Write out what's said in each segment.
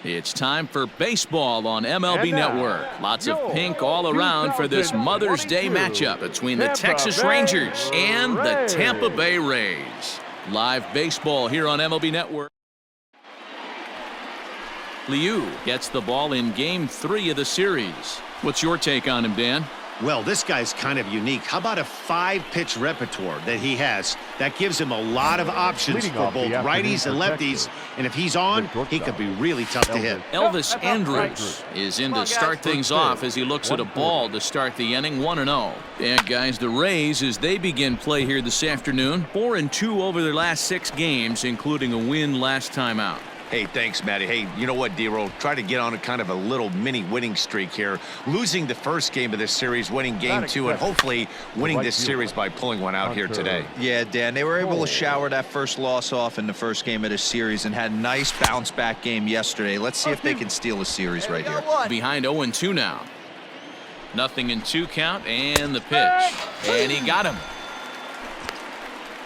It's time for baseball on MLB Network. Lots of pink all around for this Mother's Day matchup between the Texas Rangers and the Tampa Bay Rays. Live baseball here on MLB Network. Liu gets the ball in Game 3 of the series. What's your take on him, Dan? Well, this guy's kind of unique. How about a 5-pitch repertoire that he has? That gives him a lot of options for both righties and lefties. And if he's on, he could be really tough to hit. Elvis Andrus is in to start things off as he looks at a ball to start the inning, 1-0. And guys, the Rays, as they begin play here this afternoon, 4-2 over their last 6 games, including a win last time out. Hey, thanks, Matty. Hey, you know what, D-Roll? Try to get on a kind of a little mini winning streak here. Losing the first game of this series, winning Game 2, and hopefully winning this series by pulling one out here today. Yeah, Dan, they were able to shower that first loss off in the first game of this series and had a nice bounce-back game yesterday. Let's see if they can steal a series right here. Behind 0-2 now. Nothing in 2 count, and the pitch. And he got him.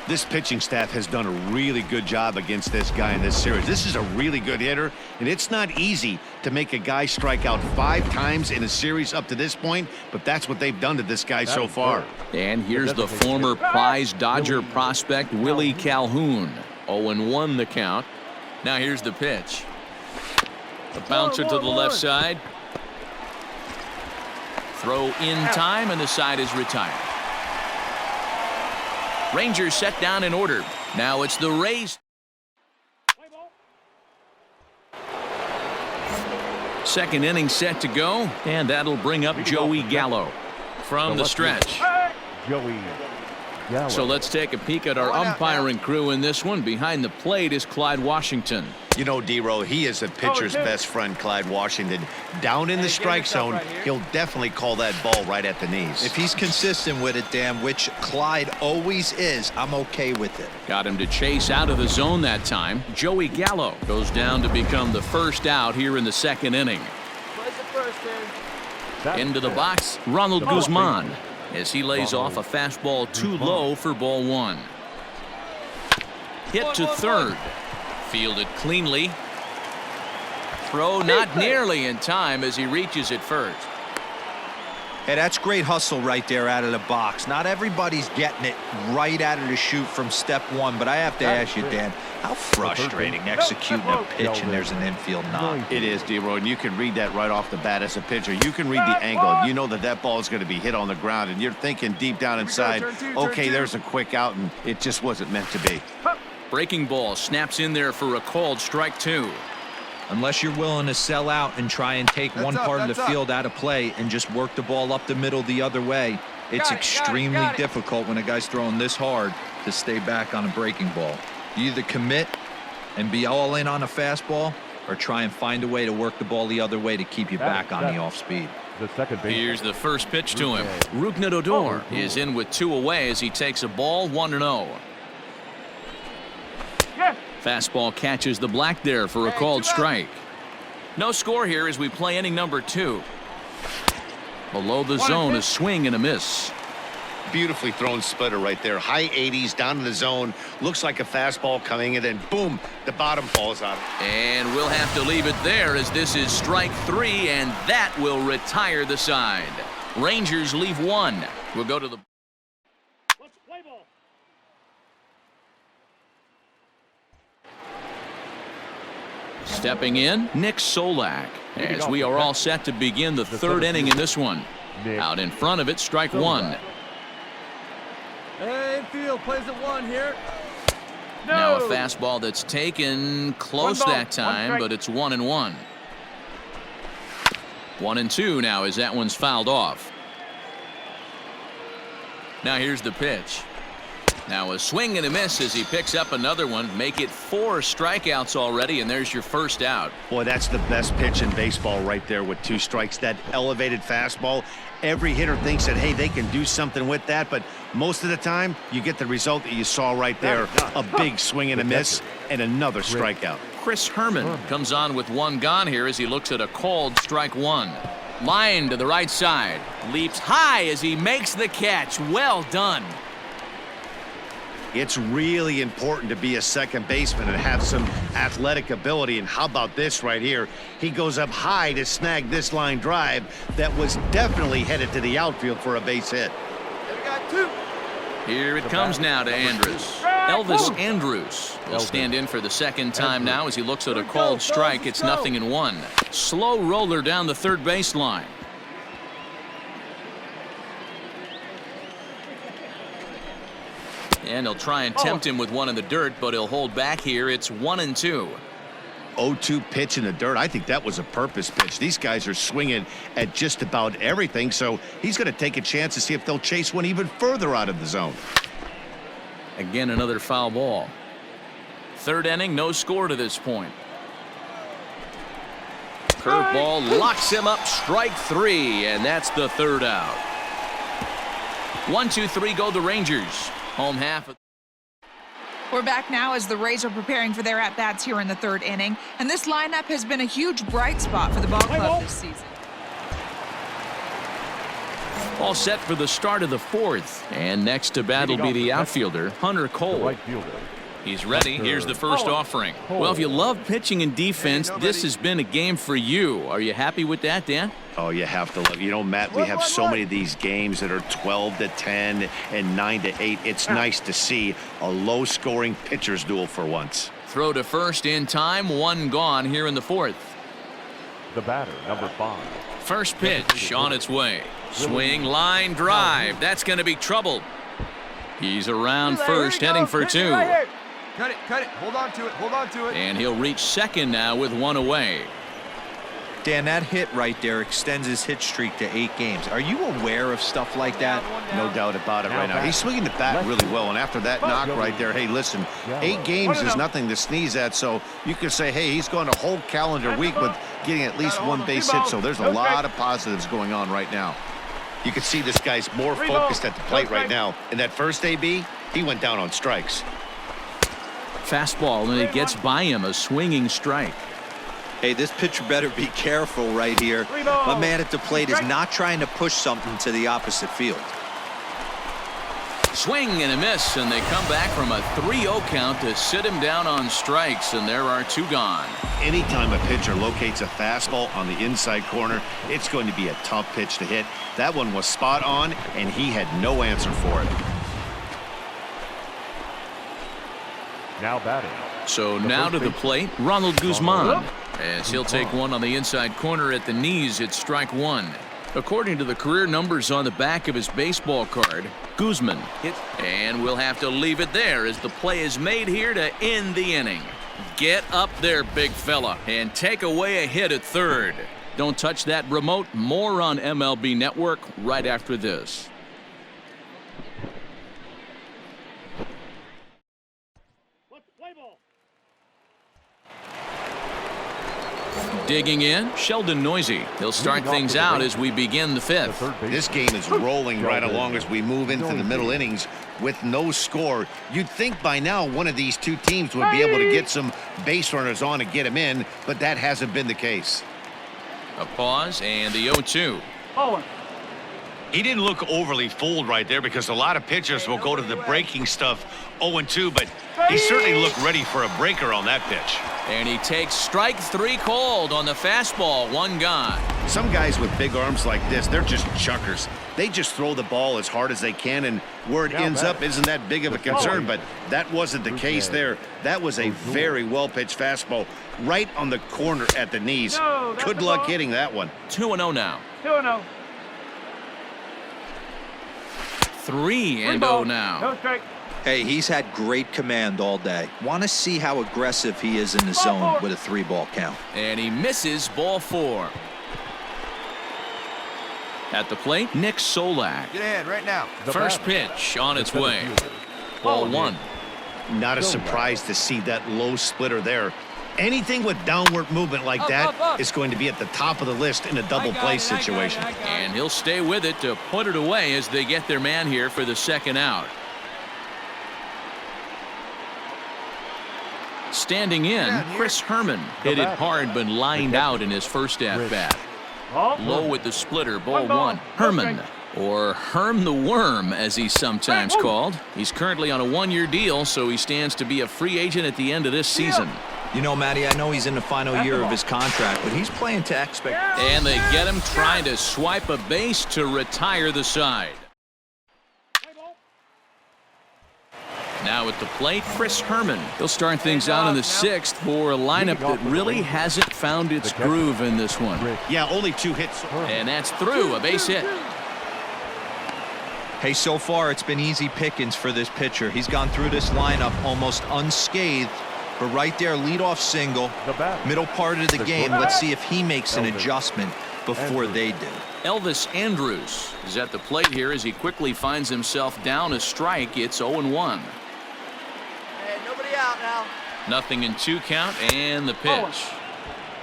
This pitching staff has done a really good job against this guy in this series. This is a really good hitter, and it's not easy to make a guy strike out 5 times in a series up to this point, but that's what they've done to this guy so far. And here's the former prize Dodger prospect, Willie Calhoun. 0-1 the count. Now here's the pitch. A bouncer to the left side. Throw in time, and the side is retired. Rangers set down in order. Now it's the Rays. Second inning set to go, and that'll bring up Joey Gallo from the stretch. So let's take a peek at our umpiring crew in this one. Behind the plate is Clyde Washington. You know, D-Row, he is a pitcher's best friend, Clyde Washington. Down in the strike zone, he'll definitely call that ball right at the knees. If he's consistent with it, Dan, which Clyde always is, I'm okay with it. Got him to chase out of the zone that time. Joey Gallo goes down to become the first out here in the second inning. Into the box, Ronald Guzman, as he lays off a fastball too low for ball 1. Hit to third. Fielded cleanly. Throw not nearly in time as he reaches it first. Hey, that's great hustle right there out of the box. Not everybody's getting it right out of the chute from step 1, but I have to ask you, Dan, how frustrating executing a pitch and there's an infield knock. It is, D-Roy, and you can read that right off the bat as a pitcher. You can read the angle. You know that that ball is going to be hit on the ground, and you're thinking deep down inside, okay, there's a quick out, and it just wasn't meant to be. Breaking ball snaps in there for a called strike 2. Unless you're willing to sell out and try and take one part of the field out of play and just work the ball up the middle the other way, it's extremely difficult when a guy's throwing this hard to stay back on a breaking ball. You either commit and be all in on a fastball or try and find a way to work the ball the other way to keep you back on the off speed. Here's the first pitch to him. Rougned Odor is in with 2 away as he takes a ball, 1-0. Fastball catches the black there for a called strike. No score here as we play inning number 2. Below the zone, a swing and a miss. Beautifully thrown splitter right there. High 80s down in the zone. Looks like a fastball coming, and then boom, the bottom falls out. And we'll have to leave it there as this is strike 3, and that will retire the side. Rangers leave 1. We'll go to the stepping in, Nick Solak, as we are all set to begin the 3rd inning in this one. Out in front of it, strike 1. Infield plays at 1 here. Now a fastball that's taken close that time, but it's 1-1. 1-2 now as that one's fouled off. Now here's the pitch. Now a swing and a miss as he picks up another one. Make it 4 strikeouts already, and there's your first out. Boy, that's the best pitch in baseball right there with 2 strikes. That elevated fastball. Every hitter thinks that, hey, they can do something with that, but most of the time you get the result that you saw right there. A big swing and a miss and another strikeout. Chris Herman comes on with 1 gone here as he looks at a called strike 1. Line to the right side. Leaps high as he makes the catch. Well done. It's really important to be a second baseman and have some athletic ability. And how about this right here? He goes up high to snag this line drive that was definitely headed to the outfield for a base hit. We got two. Here it comes now to Andrus. Elvis Andrus will stand in for the second time now as he looks at a called strike. It's 0-1. Slow roller down the third baseline. And he'll try and tempt him with one in the dirt, but he'll hold back here. It's 1-2. 0-2 pitch in the dirt. I think that was a purpose pitch. These guys are swinging at just about everything, so he's going to take a chance to see if they'll chase one even further out of the zone. Again, another foul ball. Third inning, no score to this point. Curveball locks him up, strike three, and that's the third out. 1-2-3 go the Rangers. Home half. We're back now as the Rays are preparing for their at-bats here in the third inning, and this lineup has been a huge bright spot for the ball club this season. All set for the start of the fourth, and next to bat will be the outfielder, Hunter Cole. He's ready. Here's the first offering. Well, if you love pitching and defense, this has been a game for you. Are you happy with that, Dan? Oh, you have to love. You know, Matt, we have so many of these games that are 12-10 and 9-8. It's nice to see a low-scoring pitcher's duel for once. Throw to first in time. One gone here in the fourth. The batter, number 5. First pitch on its way. Swing, line, drive. That's going to be trouble. He's around first, heading for two. Cut it. Hold on to it. And he'll reach second now with one away. Dan, that hit right there extends his hit streak to 8 games. Are you aware of stuff like that? No doubt about it right now. He's swinging the bat really well, and after that knock right there, hey, listen, 8 games is nothing to sneeze at, so you could say, hey, he's gone a whole calendar week with getting at least one base hit, so there's a lot of positives going on right now. You can see this guy's more focused at the plate right now. In that first AB, he went down on strikes. Fastball, and it gets by him, a swinging strike. Hey, this pitcher better be careful right here. My man at the plate is not trying to push something to the opposite field. Swing and a miss, and they come back from a 3-0 count to sit him down on strikes, and there are 2 gone. Anytime a pitcher locates a fastball on the inside corner, it's going to be a tough pitch to hit. That one was spot on, and he had no answer for it. Now batting. So now to the plate, Ronald Guzman, as he'll take one on the inside corner at the knees. It's strike 1. According to the career numbers on the back of his baseball card, Guzman hit, and we'll have to leave it there as the play is made here to end the inning. Get up there, big fella, and take away a hit at third. Don't touch that remote. More on MLB Network right after this. Digging in, Sheldon Noisy. He'll start things out as we begin the 5th. This game is rolling right along as we move into the middle innings with no score. You'd think by now one of these 2 teams would be able to get some base runners on and get them in, but that hasn't been the case. A pause and the 0-2. He didn't look overly fooled right there because a lot of pitchers will go to the breaking stuff 0-2, but he certainly looked ready for a breaker on that pitch. And he takes strike 3 called on the fastball. 1 gone. Some guys with big arms like this, they're just chuckers. They just throw the ball as hard as they can, and where it ends up isn't that big of a concern, but that wasn't the case there. That was a very well-pitched fastball right on the corner at the knees. Good luck hitting that one. 2-0 now. 2-0. 3-0 now. No strike. Hey, he's had great command all day. Want to see how aggressive he is in the zone with a 3-ball count. And he misses ball 4. At the plate, Nick Solak. Get ahead right now. First pitch on its way. Ball 1. Not a surprise to see that low splitter there. Anything with downward movement like that is going to be at the top of the list in a double play situation. And he'll stay with it to put it away as they get their man here for the second out. Standing in, Chris Herman hit it hard but lined out in his first at-bat. Low with the splitter, ball 1. Herman Or Herm the Worm, as he's sometimes called. He's currently on a one-year deal, so he stands to be a free agent at the end of this season. You know, Matty, I know he's in the final year of his contract, but he's playing to expect. And they get him trying to swipe a base to retire the side. Now at the plate, Chris Herman. He'll start things out in the 6th for a lineup that really hasn't found its groove in this one. Yeah, only 2 hits. And that's through, a base hit. Hey, so far it's been easy pickings for this pitcher. He's gone through this lineup almost unscathed. But right there, leadoff single, middle part of the game. Let's see if he makes an adjustment before they do. Elvis Andrus is at the plate here as he quickly finds himself down a strike. It's 0-1. Hey, nobody out now. Nothing in 2 count, and the pitch.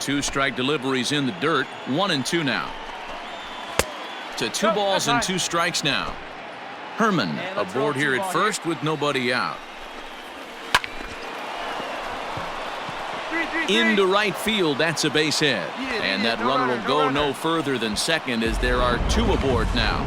2 strike deliveries in the dirt. 1-2 now. To 2 balls and 2 strikes now. Herman aboard here at first with nobody out. Into right field, that's a base hit. And that runner will go no further than second as there are 2 aboard now.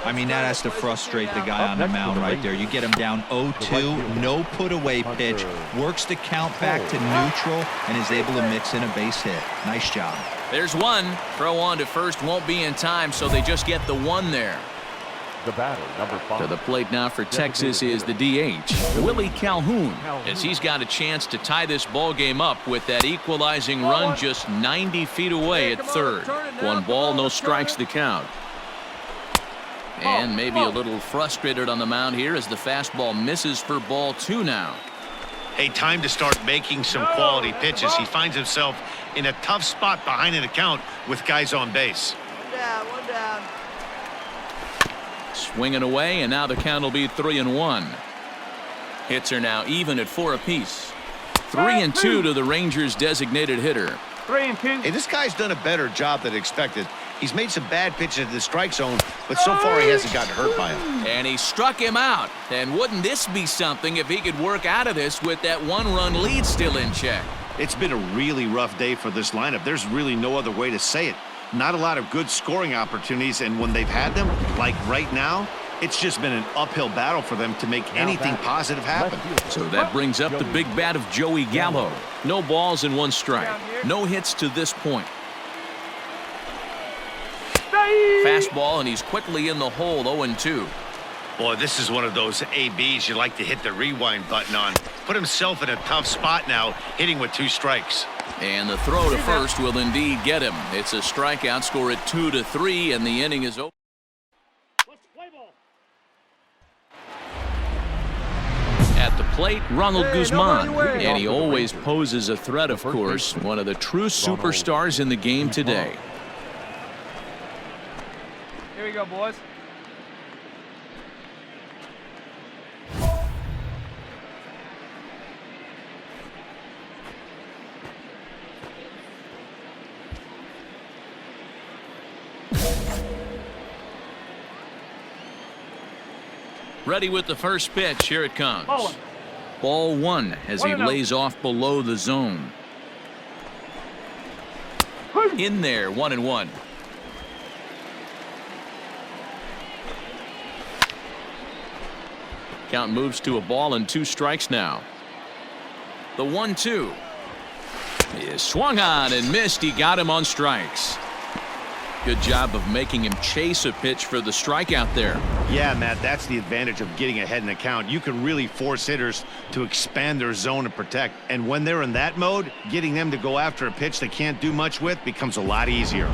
I mean, that has to frustrate the guy on the mound right there. You get him down 0-2, no put away pitch, works the count back to neutral, and is able to mix in a base hit. Nice job. There's one. Throw on to first won't be in time, so they just get the 1 there. The batter, number 5. To the plate now for Texas is the DH, Willie Calhoun, as he's got a chance to tie this ball game up with that equalizing run just 90 feet away at third. 1 ball, no strikes to count. And maybe a little frustrated on the mound here as the fastball misses for ball 2 now. Hey, time to start making some quality pitches. He finds himself in a tough spot behind an account with guys on base. 1 down. Swinging away, and now the count will be 3-1. Hits are now even at 4 apiece. 3-2 to the Rangers' designated hitter. 3-2. Hey, this guy's done a better job than expected. He's made some bad pitches at the strike zone, but so far he hasn't gotten hurt by him. And he struck him out. And wouldn't this be something if he could work out of this with that 1-run lead still in check? It's been a really rough day for this lineup. There's really no other way to say it. Not a lot of good scoring opportunities, and when they've had them, like right now, it's just been an uphill battle for them to make anything positive happen. So that brings up the big bat of Joey Gallo. No balls and 1 strike. No hits to this point. Fastball, and he's quickly in the hole, 0-2. Boy, this is one of those ABs you like to hit the rewind button on. Put himself in a tough spot now, hitting with 2 strikes. And the throw to first will indeed get him. It's a strikeout, score at 2-3, and the inning is over. At the plate, Ronald Guzman, and he always poses a threat, of course. One of the true superstars in the game today. Here we go, boys. Ready with the first pitch. Here it comes. Ball 1 as he lays off below the zone. In there, 1-1. Count moves to a ball and 2 strikes now. The 1-2 is swung on and missed. He got him on strikes. Good job of making him chase a pitch for the strikeout there. Yeah, Matt, that's the advantage of getting ahead in the count. You can really force hitters to expand their zone and protect. And when they're in that mode, getting them to go after a pitch they can't do much with becomes a lot easier.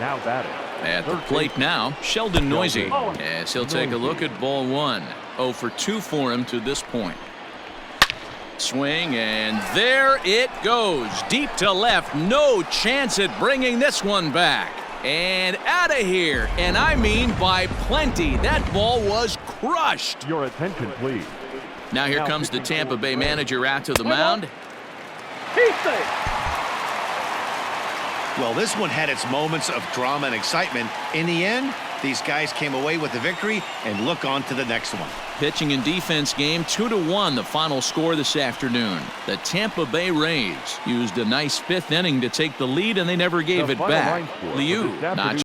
Now batting. At the plate now, Sheldon Noisy, as he'll take a look at ball 1. 0 for 2 for him to this point. Swing, and there it goes. Deep to left. No chance at bringing this one back. And out of here. And I mean by plenty. That ball was crushed. Your attention, please. Now here comes the Tampa Bay manager out to the mound. Well, this one had its moments of drama and excitement. In the end, These guys came away with the victory and look on to the next one. Pitching and defense game 2-1 the final score this afternoon. The Tampa Bay Rays used a nice 5th inning to take the lead and they never gave The it final back. line score for Liu this afternoon. notched